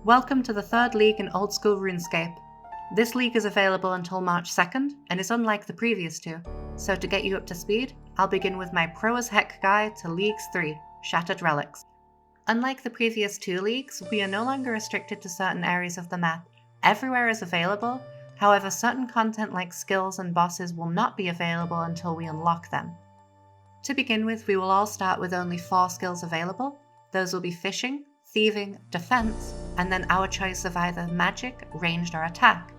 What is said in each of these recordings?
Welcome to the third league in Old School RuneScape. This league is available until March 2nd, and is unlike the previous two, so to get you up to speed, I'll begin with my pro as heck guide to Leagues 3, Shattered Relics. Unlike the previous two leagues, we are no longer restricted to certain areas of the map. Everywhere is available, however certain content like skills and bosses will not be available until we unlock them. To begin with, we will all start with only 4 skills available. Those will be fishing, thieving, defense, and then our choice of either magic, ranged, or attack.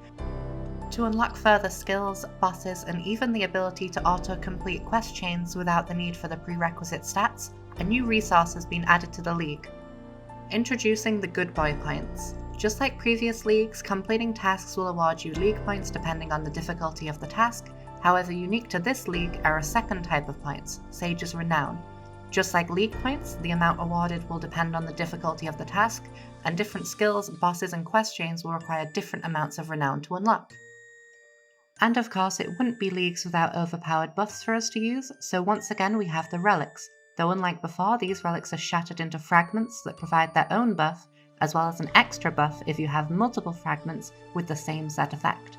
To unlock further skills, bosses, and even the ability to auto-complete quest chains without the need for the prerequisite stats, a new resource has been added to the league. Introducing the Good Boy points. Just like previous leagues, completing tasks will award you league points depending on the difficulty of the task. However, unique to this league are a second type of points, Sage's Renown. Just like league points, the amount awarded will depend on the difficulty of the task, and different skills, bosses, and quest chains will require different amounts of renown to unlock. And of course, it wouldn't be leagues without overpowered buffs for us to use, so once again we have the Relics. Though unlike before, these relics are shattered into fragments that provide their own buff, as well as an extra buff if you have multiple fragments with the same set effect.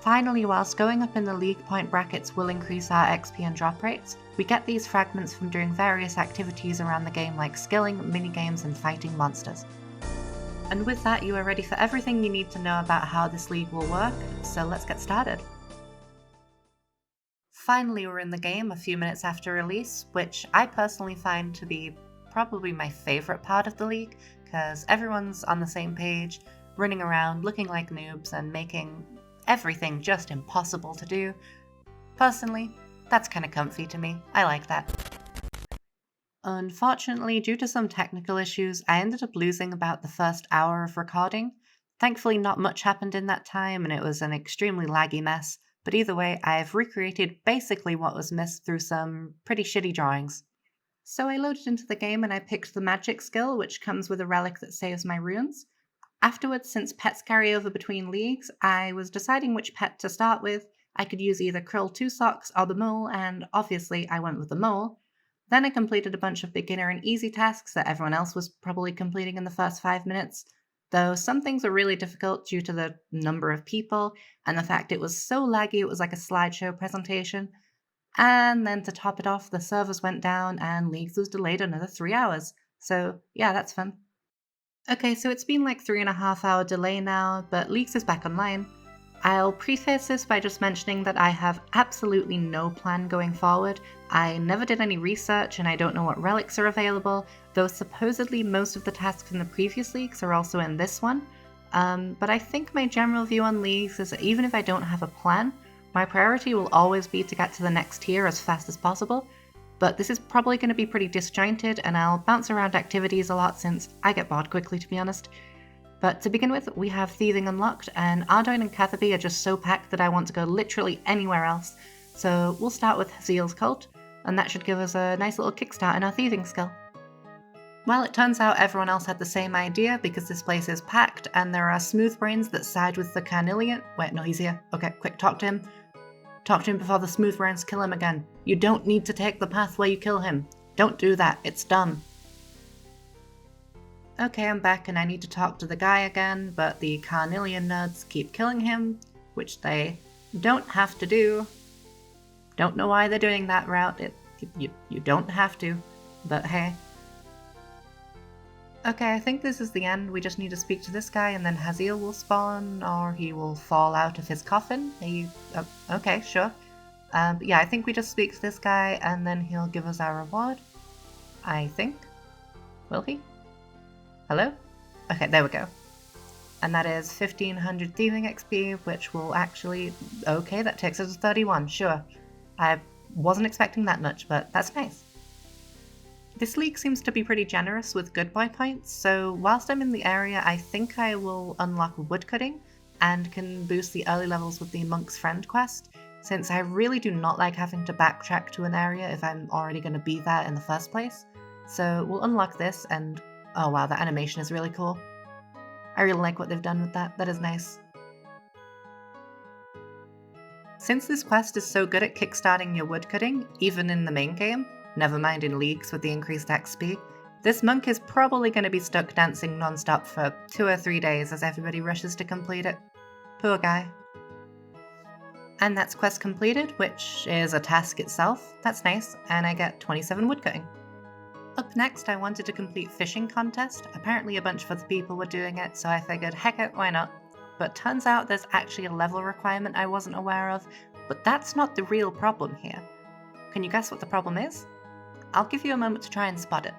Finally, whilst going up in the league point brackets will increase our XP and drop rates, we get these fragments from doing various activities around the game like skilling, minigames, and fighting monsters. And with that, you are ready for everything you need to know about how this league will work, so let's get started. Finally, we're in the game a few minutes after release, which I personally find to be probably my favourite part of the league, because everyone's on the same page, running around looking like noobs and making everything just impossible to do. Personally, that's kind of comfy to me. I like that. Unfortunately, due to some technical issues, I ended up losing about the first hour of recording. Thankfully, not much happened in that time, and it was an extremely laggy mess, but either way, I've recreated basically what was missed through some pretty shitty drawings. So I loaded into the game and I picked the magic skill, which comes with a relic that saves my runes. Afterwards, since pets carry over between leagues, I was deciding which pet to start with. I could use either Krill 2 Socks or the mole, and obviously I went with the mole. Then I completed a bunch of beginner and easy tasks that everyone else was probably completing in the first 5 minutes, though some things were really difficult due to the number of people, and the fact it was so laggy it was like a slideshow presentation. And then to top it off, the servers went down and Leagues was delayed another 3 hours. So yeah, that's fun. Okay, so it's been like 3.5 hour delay now, but Leagues is back online. I'll preface this by just mentioning that I have absolutely no plan going forward. I never did any research and I don't know what relics are available, though supposedly most of the tasks in the previous leagues are also in this one. But I think my general view on leagues is that even if I don't have a plan, my priority will always be to get to the next tier as fast as possible. But this is probably going to be pretty disjointed and I'll bounce around activities a lot since I get bored quickly, to be honest. But to begin with, we have Thieving unlocked, and Ardoin and Catherby are just so packed that I want to go literally anywhere else. So we'll start with Haziel's Cult, and that should give us a nice little kickstart in our thieving skill. Well, it turns out everyone else had the same idea because this place is packed and there are smooth brains that side with the Carnelian. Wait, no, he's here. Okay, quick, talk to him. Talk to him before the smooth brains kill him again. You don't need to take the path where you kill him. Don't do that, it's dumb. Okay, I'm back and I need to talk to the guy again, but the Carnelian nerds keep killing him, which they don't have to do. Don't know why they're doing that route. You don't have to, but hey. Okay, I think this is the end. We just need to speak to this guy and then Haziel will spawn, or he will fall out of his coffin. Okay, sure. But yeah, I think we just speak to this guy and then he'll give us our reward. I think. Will he? Hello? Okay, there we go. And that is 1500 thieving XP, which will actually... Okay, that takes us to 31, sure. I wasn't expecting that much, but that's nice. This league seems to be pretty generous with good boy points, so whilst I'm in the area, I think I will unlock woodcutting and can boost the early levels with the Monk's Friend quest, since I really do not like having to backtrack to an area if I'm already going to be there in the first place. So we'll unlock this and... Oh wow, that animation is really cool. I really like what they've done with that. That is nice. Since this quest is so good at kickstarting your woodcutting, even in the main game, never mind in leagues with the increased XP, This monk is probably going to be stuck dancing non-stop for 2 or 3 days as everybody rushes to complete it. Poor guy. And that's quest completed, which is a task itself. That's nice, and I get 27 woodcutting. Up next, I wanted to complete fishing contest. Apparently a bunch of other people were doing it, so I figured, heck it, why not? But turns out there's actually a level requirement I wasn't aware of, but that's not the real problem here. Can you guess what the problem is? I'll give you a moment to try and spot it.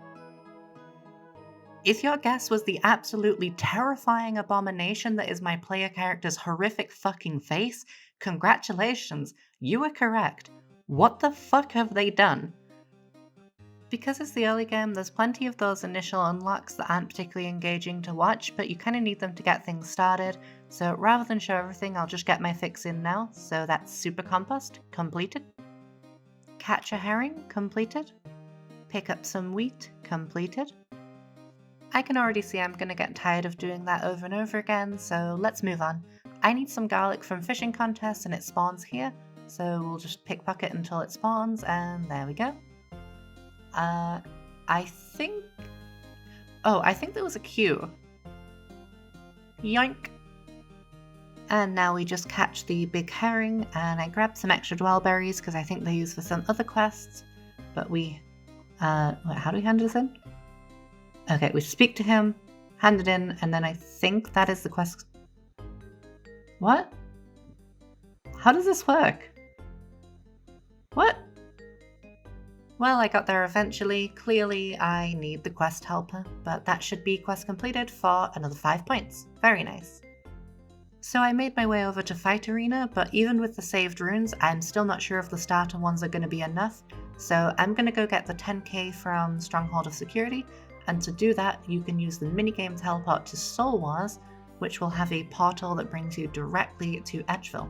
If your guess was the absolutely terrifying abomination that is my player character's horrific fucking face, congratulations, you were correct. What the fuck have they done? Because it's the early game, there's plenty of those initial unlocks that aren't particularly engaging to watch, but you kind of need them to get things started, so rather than show everything, I'll just get my fix in now. So that's Super Compost, completed. Catch a herring, completed. Pick up some wheat, completed. I can already see I'm going to get tired of doing that over and over again, so let's move on. I need some garlic from fishing contest and it spawns here, so we'll just pickpocket until it spawns, and there we go. I think there was a queue. Yoink. And now we just catch the big herring, and I grab some extra dwellberries because I think they're used for some other quests, but wait, how do we hand this in? Okay, we speak to him, hand it in, and then I think that is the quest. What? How does this work? What? Well, I got there eventually. Clearly, I need the quest helper, but that should be quest completed for another 5 points. Very nice. So I made my way over to Fight Arena, but even with the saved runes, I'm still not sure if the starter ones are going to be enough, so I'm going to go get the 10k from Stronghold of Security, and to do that, you can use the minigame teleport to Soul Wars, which will have a portal that brings you directly to Edgeville.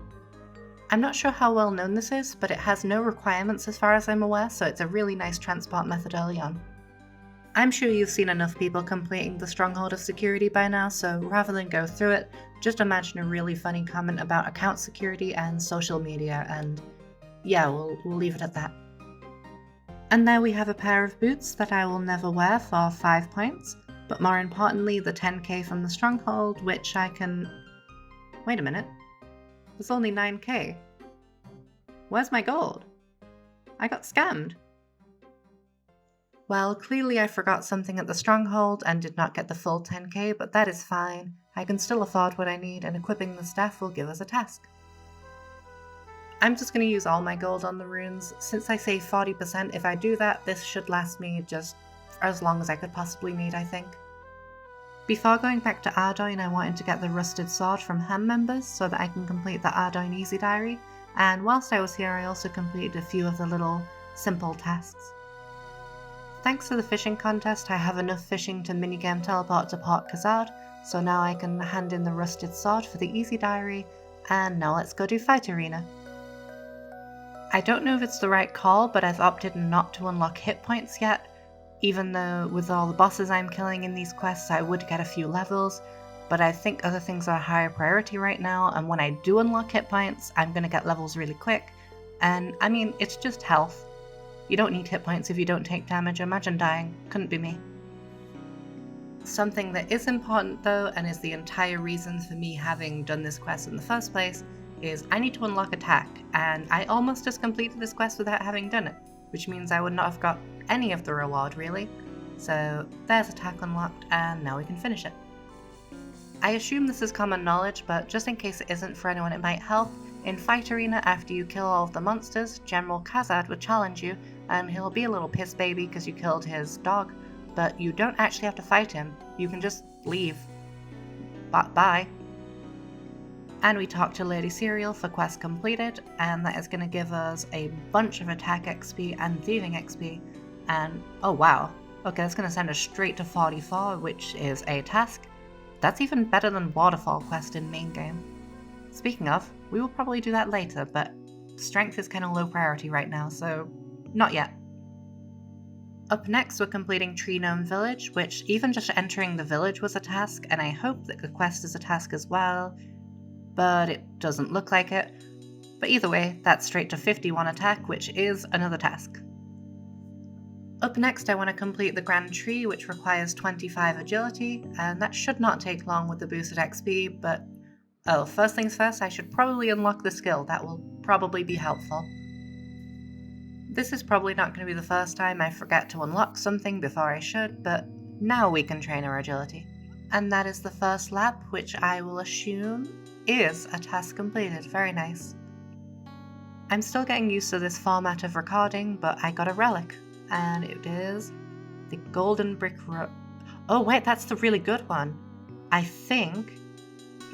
I'm not sure how well known this is, but it has no requirements as far as I'm aware, so it's a really nice transport method early on. I'm sure you've seen enough people completing the Stronghold of Security by now, so rather than go through it, just imagine a really funny comment about account security and social media, and yeah, we'll leave it at that. And there we have a pair of boots that I will never wear for 5 points, but more importantly the 10k from the Stronghold, which I can... Wait a minute. There's only 9k. Where's my gold? I got scammed. Well, clearly I forgot something at the Stronghold and did not get the full 10k, but that is fine. I can still afford what I need, and equipping the staff will give us a task. I'm just going to use all my gold on the runes. Since I save 40%, if I do that, this should last me just as long as I could possibly need, I think. Before going back to Ardoyne, I wanted to get the rusted sword from Ham members so that I can complete the Ardoyne Easy Diary, and whilst I was here I also completed a few of the little simple tasks. Thanks to the fishing contest, I have enough fishing to minigame teleport to Port Khazad, so now I can hand in the rusted sword for the Easy Diary, and now let's go do Fight Arena. I don't know if it's the right call, but I've opted not to unlock hit points yet, even though with all the bosses I'm killing in these quests I would get a few levels, but I think other things are a higher priority right now, and when I do unlock hit points, I'm going to get levels really quick, and I mean, it's just health. You don't need hit points if you don't take damage. Imagine dying. Couldn't be me. Something that is important though, and is the entire reason for me having done this quest in the first place, is I need to unlock attack, and I almost just completed this quest without having done it, which means I would not have got any of the reward really. So there's attack unlocked, and now we can finish it. I assume this is common knowledge, but just in case it isn't for anyone it might help, in Fight Arena after you kill all of the monsters, General Khazad will challenge you, and he'll be a little piss baby because you killed his dog, but you don't actually have to fight him, you can just leave. Bye. And we talk to Lady Cereal for quest completed, and that is going to give us a bunch of attack XP and thieving XP, and oh wow, okay, that's going to send us straight to 44, which is a task. That's even better than Waterfall quest in main game. Speaking of, we will probably do that later, but strength is kind of low priority right now, so not yet. Up next we're completing Tree Gnome Village, which even just entering the village was a task, and I hope that the quest is a task as well, but it doesn't look like it. But either way, that's straight to 51 attack, which is another task. Up next, I want to complete the Grand Tree, which requires 25 agility, and that should not take long with the boosted XP, but first things first, I should probably unlock the skill. That will probably be helpful. This is probably not going to be the first time I forget to unlock something before I should, but now we can train our agility. And that is the first lap, which I will assume is a task completed. Very nice. I'm still getting used to this format of recording, but I got a relic, and it is the Golden Brick Road. Oh wait, that's the really good one. I think,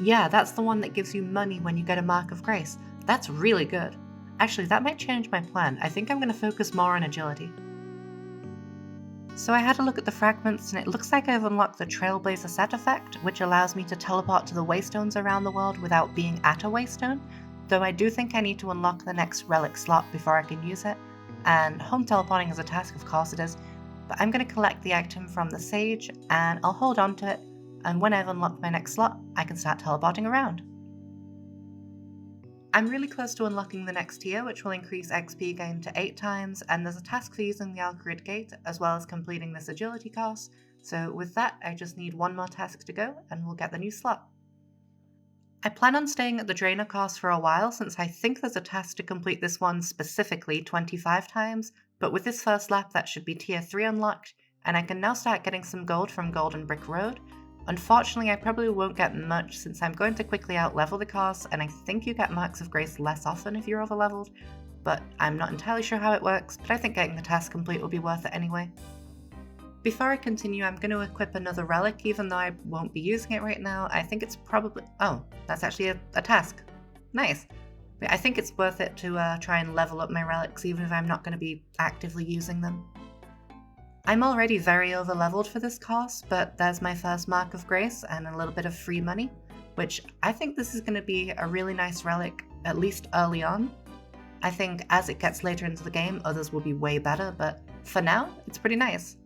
yeah, that's the one that gives you money when you get a Mark of Grace. That's really good. Actually, that might change my plan. I think I'm going to focus more on agility. So I had a look at the fragments, and it looks like I've unlocked the Trailblazer set effect, which allows me to teleport to the waystones around the world without being at a waystone, though I do think I need to unlock the next relic slot before I can use it, and home teleporting is a task, of course it is, but I'm going to collect the item from the sage, and I'll hold on to it, and when I've unlocked my next slot, I can start teleporting around. I'm really close to unlocking the next tier, which will increase XP gain to 8 times, and there's a task for using the Alcarid Gate, as well as completing this agility course, so with that I just need one more task to go, and we'll get the new slot. I plan on staying at the Drainer course for a while, since I think there's a task to complete this one specifically 25 times, but with this first lap that should be tier 3 unlocked, and I can now start getting some gold from Golden Brick Road. Unfortunately, I probably won't get much since I'm going to quickly out-level the course, and I think you get Marks of Grace less often if you're over-leveled, but I'm not entirely sure how it works, but I think getting the task complete will be worth it anyway. Before I continue, I'm going to equip another relic, even though I won't be using it right now. I think it's probably... oh, that's actually a task. Nice. But I think it's worth it to try and level up my relics, even if I'm not going to be actively using them. I'm already very over-leveled for this course, but there's my first Mark of Grace and a little bit of free money, which I think this is going to be a really nice relic, at least early on. I think as it gets later into the game, others will be way better, but for now, it's pretty nice.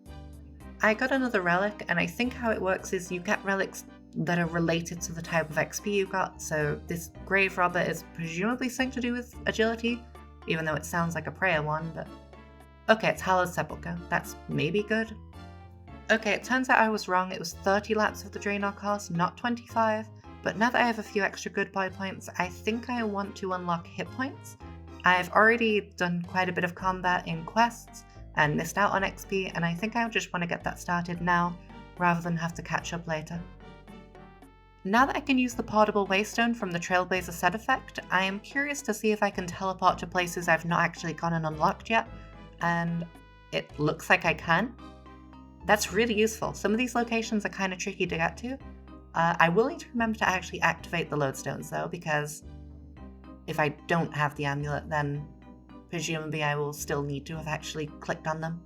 I got another relic, and I think how it works is you get relics that are related to the type of XP you got, so this Grave Robber is presumably something to do with agility, even though it sounds like a prayer one, but... okay, it's Hallowed Sepulchre. That's maybe good. Okay, it turns out I was wrong. It was 30 laps of the Draenor course, not 25. But now that I have a few extra good boy points, I think I want to unlock hit points. I've already done quite a bit of combat in quests and missed out on XP, and I think I just want to get that started now, rather than have to catch up later. Now that I can use the portable waystone from the Trailblazer set effect, I am curious to see if I can teleport to places I've not actually gone and unlocked yet, and it looks like I can. That's really useful. Some of these locations are kind of tricky to get to. I will need to remember to actually activate the lodestones though, because if I don't have the amulet, then presumably I will still need to have actually clicked on them.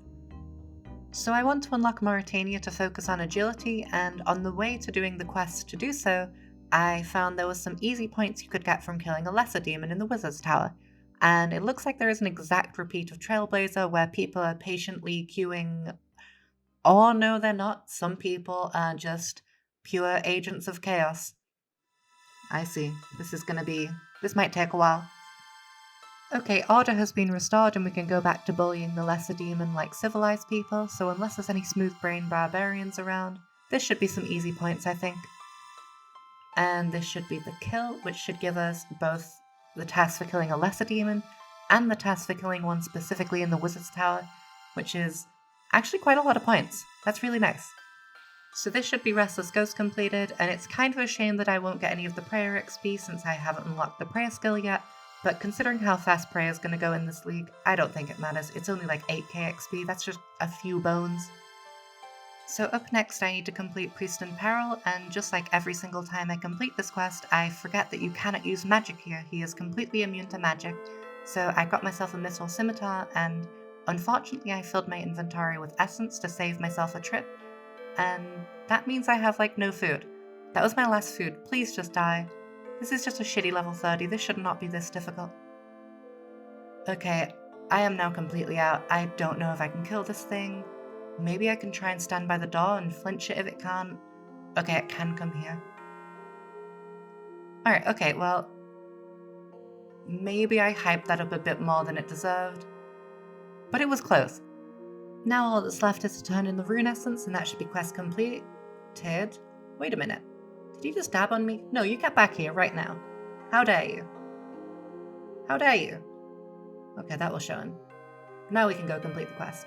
So I want to unlock Mauritania to focus on agility, and on the way to doing the quest to do so, I found there was some easy points you could get from killing a lesser demon in the Wizard's Tower. And it looks like there is an exact repeat of Trailblazer where people are patiently queuing. Oh no, they're not. Some people are just pure agents of chaos. I see. This might take a while. Okay, order has been restored and we can go back to bullying the lesser demon like civilized people, so unless there's any smooth-brained barbarians around, this should be some easy points, I think. And this should be the kill, which should give us both the task for killing a lesser demon and the task for killing one specifically in the Wizard's Tower, which is actually quite a lot of points. That's really nice. So this should be Restless Ghost completed, and it's kind of a shame that I won't get any of the prayer XP since I haven't unlocked the prayer skill yet, but considering how fast prayer is going to go in this league, I don't think it matters. It's only like 8k XP, that's just a few bones. So up next I need to complete Priest and Peril, and just like every single time I complete this quest, I forget that you cannot use magic here. He is completely immune to magic. So I got myself a Mythril Scimitar, and unfortunately I filled my inventory with essence to save myself a trip, and that means I have like no food. That was my last food, please just die. This is just a shitty level 30, this should not be this difficult. Okay, I am now completely out. I don't know if I can kill this thing. Maybe I can try and stand by the door and flinch it if it can't. Okay, it can come here. Alright, okay, well, maybe I hyped that up a bit more than it deserved. But it was close. Now all that's left is to turn in the rune essence, and that should be quest completed. Wait a minute. Did you just dab on me? No, you get back here right now. How dare you? How dare you? Okay, that will show him. Now we can go complete the quest.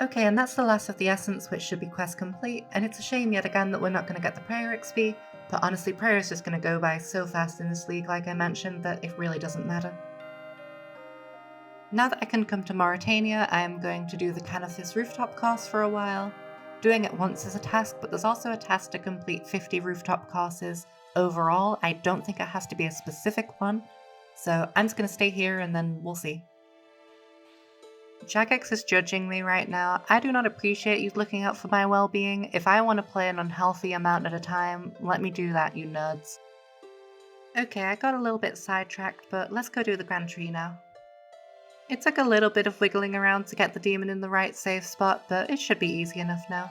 Okay, and that's the last of the essence, which should be quest complete, and it's a shame yet again that we're not going to get the prayer XP, but honestly, prayer is just going to go by so fast in this league, like I mentioned, that it really doesn't matter. Now that I can come to Mauritania, I am going to do the Canathis rooftop course for a while. Doing it once is a task, but there's also a task to complete 50 rooftop courses overall. I don't think it has to be a specific one, so I'm just going to stay here and then we'll see. Jagex is judging me right now. I do not appreciate you looking out for my well-being. If I want to play an unhealthy amount at a time, let me do that, you nerds. Okay, I got a little bit sidetracked, but let's go do the Grand Tree now. It took a little bit of wiggling around to get the demon in the right safe spot, but it should be easy enough now.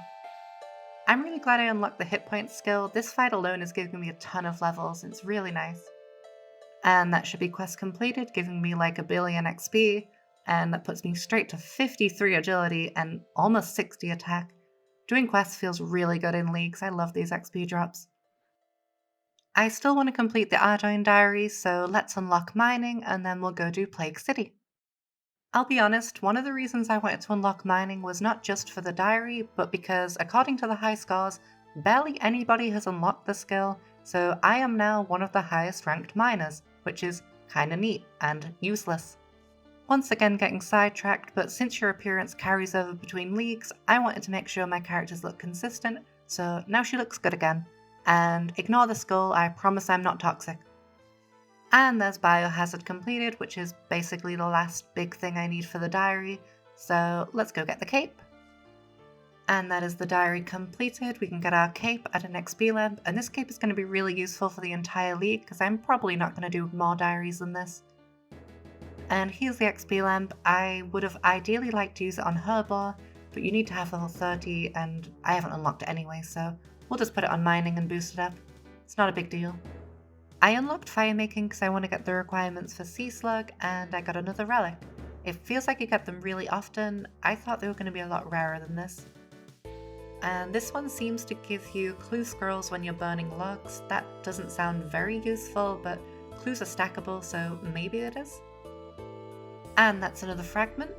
I'm really glad I unlocked the hit point skill. This fight alone is giving me a ton of levels, and it's really nice. And that should be quest completed, giving me like 1 billion XP, and that puts me straight to 53 agility and almost 60 attack. Doing quests feels really good in leagues. I love these XP drops. I still want to complete the Ardoin diary, so let's unlock mining and then we'll go do Plague City. I'll be honest, one of the reasons I wanted to unlock mining was not just for the diary, but because, according to the high scores, barely anybody has unlocked the skill, so I am now one of the highest ranked miners, which is kinda neat and useless. Once again getting sidetracked, but since your appearance carries over between leagues, I wanted to make sure my characters look consistent, so now she looks good again. And ignore the skull, I promise I'm not toxic. And there's Biohazard completed, which is basically the last big thing I need for the diary, so let's go get the cape. And that is the diary completed. We can get our cape at an XP lamp, and this cape is going to be really useful for the entire league, because I'm probably not going to do more diaries than this. And here's the XP lamp. I would have ideally liked to use it on Herbor, but you need to have level 30, and I haven't unlocked it anyway, so we'll just put it on mining and boost it up. It's not a big deal. I unlocked firemaking because I want to get the requirements for Sea Slug, and I got another relic. It feels like you get them really often. I thought they were going to be a lot rarer than this. And this one seems to give you clue scrolls when you're burning logs. That doesn't sound very useful, but clues are stackable, so maybe it is. And that's another fragment.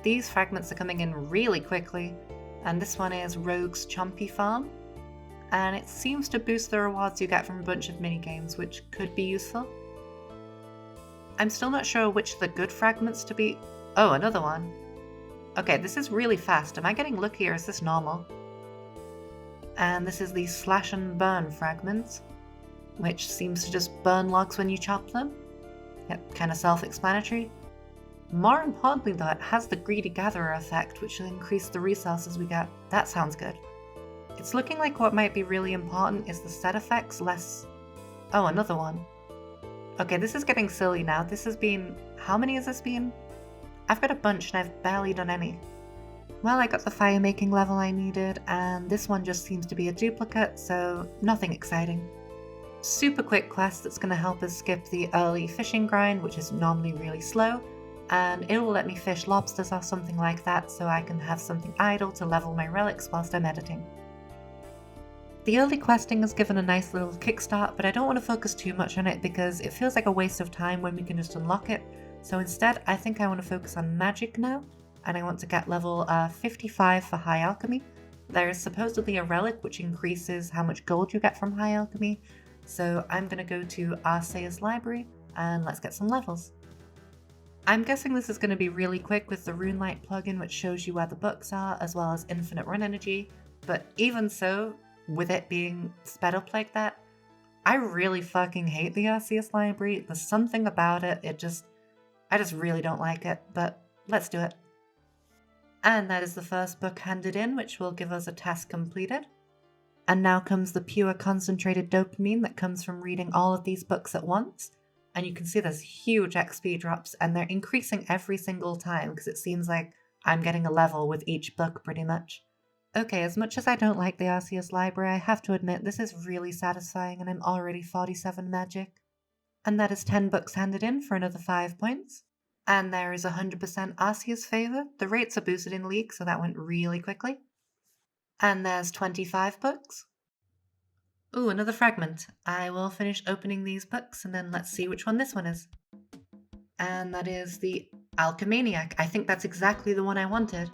These fragments are coming in really quickly, and this one is Rogue's Chompy Farm. And it seems to boost the rewards you get from a bunch of minigames, which could be useful. I'm still not sure which are the good fragments to be. Oh, another one. Okay, this is really fast. Am I getting lucky or is this normal? And this is the Slash and Burn fragments, which seems to just burn logs when you chop them. Yep, kind of self-explanatory. More importantly though, it has the Greedy Gatherer effect, which will increase the resources we get. That sounds good. It's looking like what might be really important is the set effects less... Oh, another one. Okay, this is getting silly now. This has been... How many has this been? I've got a bunch and I've barely done any. Well, I got the firemaking level I needed, and this one just seems to be a duplicate, so nothing exciting. Super quick quest that's going to help us skip the early fishing grind, which is normally really slow, and it will let me fish lobsters or something like that so I can have something idle to level my relics whilst I'm editing. The early questing has given a nice little kickstart, but I don't want to focus too much on it because it feels like a waste of time when we can just unlock it. So instead, I think I want to focus on magic now, and I want to get level 55 for High Alchemy. There is supposedly a relic which increases how much gold you get from High Alchemy, so I'm going to go to Arcea's library and let's get some levels. I'm guessing this is going to be really quick with the Runelight plugin which shows you where the books are, as well as infinite run energy, but even so, with it being sped up like that, I really fucking hate the Arceus library. There's something about it, I just really don't like it, but let's do it. And that is the first book handed in, which will give us a task completed. And now comes the pure concentrated dopamine that comes from reading all of these books at once. And you can see there's huge XP drops, and they're increasing every single time because it seems like I'm getting a level with each book pretty much. Okay, as much as I don't like the Arceus library, I have to admit this is really satisfying and I'm already 47 magic. And that is 10 books handed in for another 5 points. And there is 100% Arceus favor. The rates are boosted in League, so that went really quickly. And there's 25 books. Ooh, another fragment. I will finish opening these books and then let's see which one this one is. And that is the Alchemaniac. I think that's exactly the one I wanted.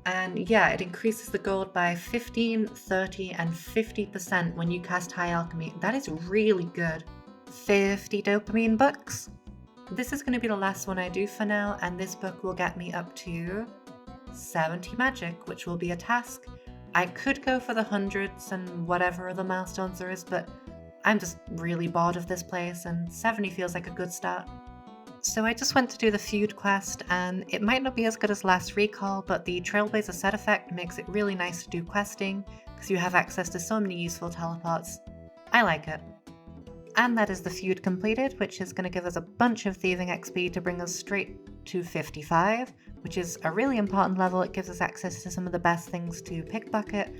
And yeah, it increases the gold by 15, 30, and 50% when you cast High Alchemy. That is really good. 50 dopamine bucks. This is going to be the last one I do for now, and this book will get me up to 70 magic, which will be a task. I could go for the hundreds and whatever other milestones there is, but I'm just really bored of this place, and 70 feels like a good start. So I just went to do the feud quest, and it might not be as good as last recall, but the Trailblazer set effect makes it really nice to do questing, because you have access to so many useful teleports. I like it. And that is the feud completed, which is going to give us a bunch of thieving XP to bring us straight to 55, which is a really important level. It gives us access to some of the best things to pickpocket,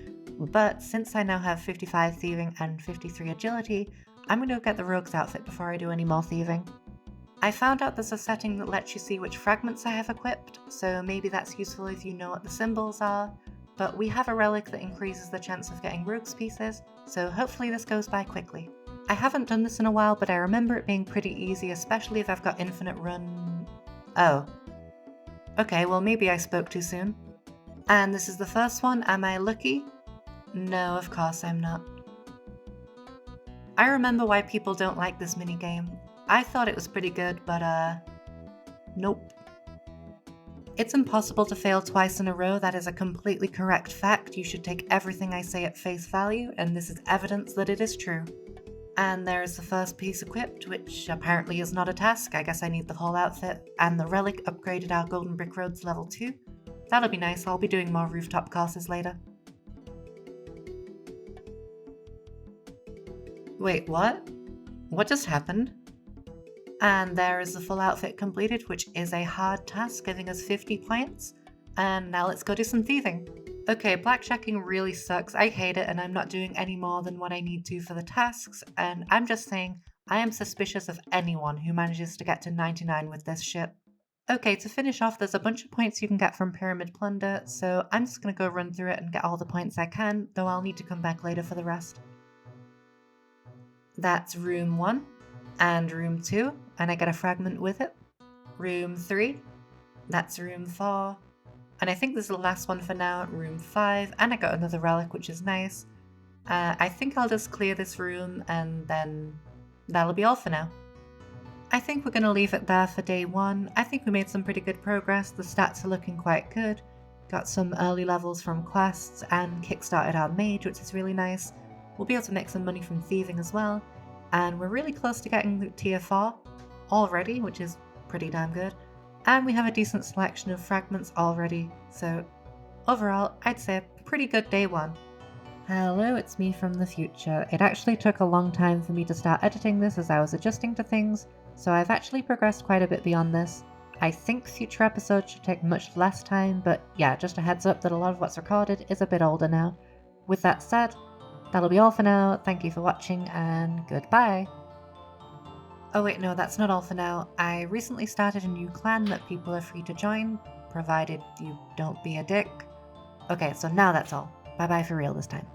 but since I now have 55 thieving and 53 agility, I'm going to get the rogue's outfit before I do any more thieving. I found out there's a setting that lets you see which fragments I have equipped, so maybe that's useful if you know what the symbols are, but we have a relic that increases the chance of getting rogue's pieces, so hopefully this goes by quickly. I haven't done this in a while, but I remember it being pretty easy, especially if I've got infinite run... Oh. Okay, well maybe I spoke too soon. And this is the first one. Am I lucky? No, of course I'm not. I remember why people don't like this minigame. I thought it was pretty good, but nope. It's impossible to fail twice in a row. That is a completely correct fact. You should take everything I say at face value, and this is evidence that it is true. And there is the first piece equipped, which apparently is not a task. I guess I need the whole outfit. And the relic upgraded our golden brick roads level 2. That'll be nice. I'll be doing more rooftop courses later. Wait, what? What just happened? And there is the full outfit completed, which is a hard task, giving us 50 points. And now let's go do some thieving. Okay, blackjacking really sucks. I hate it, and I'm not doing any more than what I need to for the tasks, and I'm just saying, I am suspicious of anyone who manages to get to 99 with this shit. Okay, to finish off, there's a bunch of points you can get from Pyramid Plunder, so I'm just gonna go run through it and get all the points I can, though I'll need to come back later for the rest. That's room 1, and room 2, and I get a fragment with it. Room 3, that's room 4, and I think this is the last one for now, room 5, and I got another relic, which is nice. I think I'll just clear this room, and then that'll be all for now. I think we're going to leave it there for day 1. I think we made some pretty good progress. The stats are looking quite good. Got some early levels from quests, and kickstarted our mage, which is really nice. We'll be able to make some money from thieving as well. And we're really close to getting the tier 4 already, which is pretty damn good. And we have a decent selection of fragments already, so overall, I'd say a pretty good day 1. Hello, it's me from the future. It actually took a long time for me to start editing this as I was adjusting to things, so I've actually progressed quite a bit beyond this. I think future episodes should take much less time, but yeah, just a heads up that a lot of what's recorded is a bit older now. With that said, that'll be all for now. Thank you for watching, and goodbye! Oh wait, no, that's not all for now. I recently started a new clan that people are free to join, provided you don't be a dick. Okay, so now that's all. Bye bye for real this time.